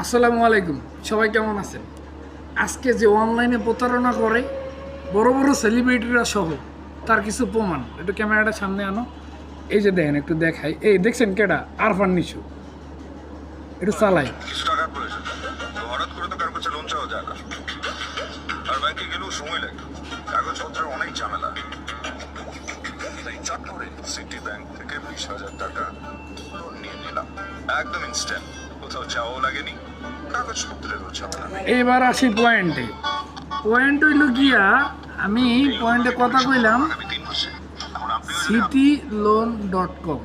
আসসালামু আলাইকুম, সবাই কেমন আছেন? আজকে যে অনলাইনে প্রতারণা করে বড় বড় সেলিব্রিটিরা সহ, তার কিছু প্রমাণ। একটু ক্যামেরাটা সামনে আনো। এই যে দেখেন, একটু দেখাই। এই দেখছেন কেডা? আরফান নিশু। একটু চালাই। কিছু টাকার প্রয়োজন, তো হঠাৎ করে তো কারো কাছে লোন চাওয়া যায় না। আর ব্যাংকে গেলেও সময় লাগে, কাগজপত্রের অনেক ঝামেলা। তাই চট করে সিটি ব্যাংক থেকে 20,000 টাকা লোন নিয়ে নিলাম। একদম ইনস্ট্যান্ট, কোথাও চাওয়াও লাগেনি, কাগজপত্রেরও ঝামেলা নেই। এইবার আসি পয়েন্টে। পয়েন্ট হইল গিয়া, আমি পয়েন্টে কথা কইলাম আগামী 3 মাসে এখন আপনিও যদি cityloan.com।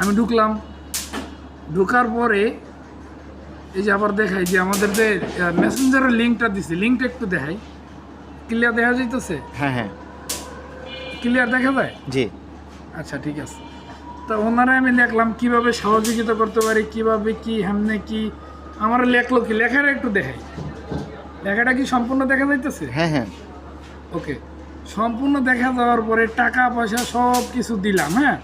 আমি ঢুকলাম। ঢোকার পরে এই যে আবার দেখাই যে আমাদের যে মেসেঞ্জারের লিঙ্কটা দিছে, লিঙ্কটা একটু দেখাই। ক্লিয়ার দেখা যাইতেছে? হ্যাঁ হ্যাঁ ক্লিয়ার দেখা যায়? জি। আচ্ছা, ঠিক আছে। তো ওনারা আমি লিখলাম কিভাবে সহযোগিতা করতে পারি, কিভাবে কি সামনে কি আমার লেখলো, কি লেখাটা একটু দেখাই। লেখাটা কি সম্পূর্ণ দেখা যাইতেছে? হ্যাঁ হ্যাঁ ওকে, সম্পূর্ণ দেখা যাওয়ার পরে টাকা পয়সা সব কিছু দিলাম। হ্যাঁ,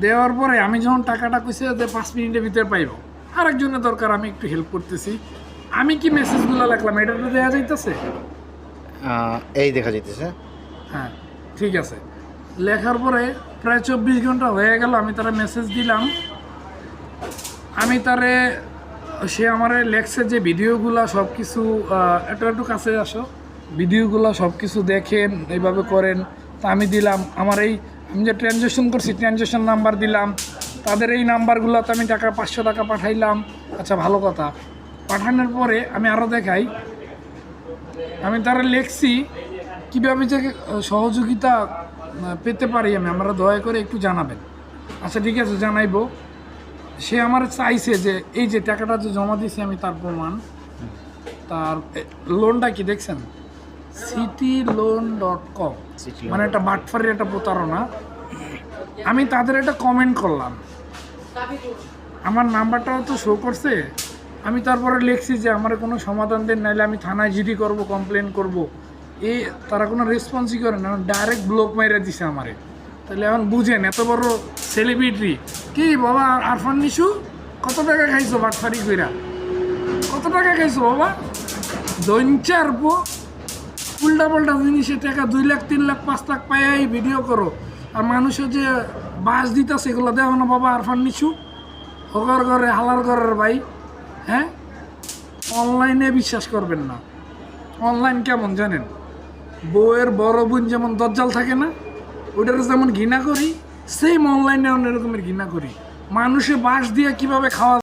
দেওয়ার পরে আমি যখন টাকাটা কইছে যে 5 মিনিটের ভিতরে পাইব, আরেকজনের দরকার, আমি একটু হেল্প করতেছি। আমি কি মেসেজগুলো লিখলাম এটা তো দেখা যাইতেছে? এই দেখা যাইতেছে। হ্যাঁ, ঠিক আছে। লেখার পরে প্রায় 24 ঘন্টা হয়ে গেল, আমি তারা মেসেজ দিলাম। আমি তারে, সে আমার লেখছে যে ভিডিওগুলো সব কিছু একটু একটু কাছে আসো, ভিডিওগুলো সব কিছু দেখেন, এইভাবে করেন। তা আমি দিলাম আমার এই, আমি যে ট্রানজ্যাকশন করছি ট্রানজ্যাকশন নাম্বার দিলাম, তাদের এই নাম্বারগুলোতে আমি টাকা 500 টাকা পাঠাইলাম। আচ্ছা, ভালো কথা। পাঠানোর পরে আমি আরও দেখাই, আমি তারা লিখছি কীভাবে যে সহযোগিতা পেতে পারি আমি, আমরা দয়া করে একটু জানাবেন। আচ্ছা, ঠিক আছে, জানাইবো। সে আমার চাইছে যে এই যে টাকাটা যে জমা দিয়েছি আমি, তার প্রমাণ। তার লোনটা কি দেখছেন? cityloan.com, মানে একটা বাটফারির একটা প্রতারণা। আমি তাদের একটা কমেন্ট করলাম, আমার নাম্বারটাও তো শো করছে। আমি তারপরে লিখছি যে আমার কোনো সমাধান দেন, নাইলে আমি থানায় জিডি করব, কমপ্লেন করব। এই তারা কোনো রেসপন্সই করে না, ডাইরেক্ট ব্লক মাইরে দিছে আমারে। তাহলে এখন বুঝেন, এত বড় সেলিব্রিটি কি বাবা আরফান নিশু, কত টাকা খাইছো বাটফারি কইরা? কত টাকা খাইছো বাবা? দৈনচার উল্টা পাল্টা জিনিসের টাকা 2 লাখ 3 লাখ 5 লাখ পাই ভিডিও করো, আর মানুষের যে বাস দিতেছে এগুলো দেখো না বাবা। আরফান নিশু হগর ঘরে হালার ঘরের ভাই। হ্যাঁ, অনলাইনে বিশ্বাস করবেন না। অনলাইন কেমন জানেন? বউয়ের বড় বোন যেমন দজ্জাল থাকে না, ওইটার যেমন ঘৃণা করি, সেম অনলাইনে অন্য রকমের ঘৃণা করি। মানুষে বাস দিয়ে কিভাবে খাওয়া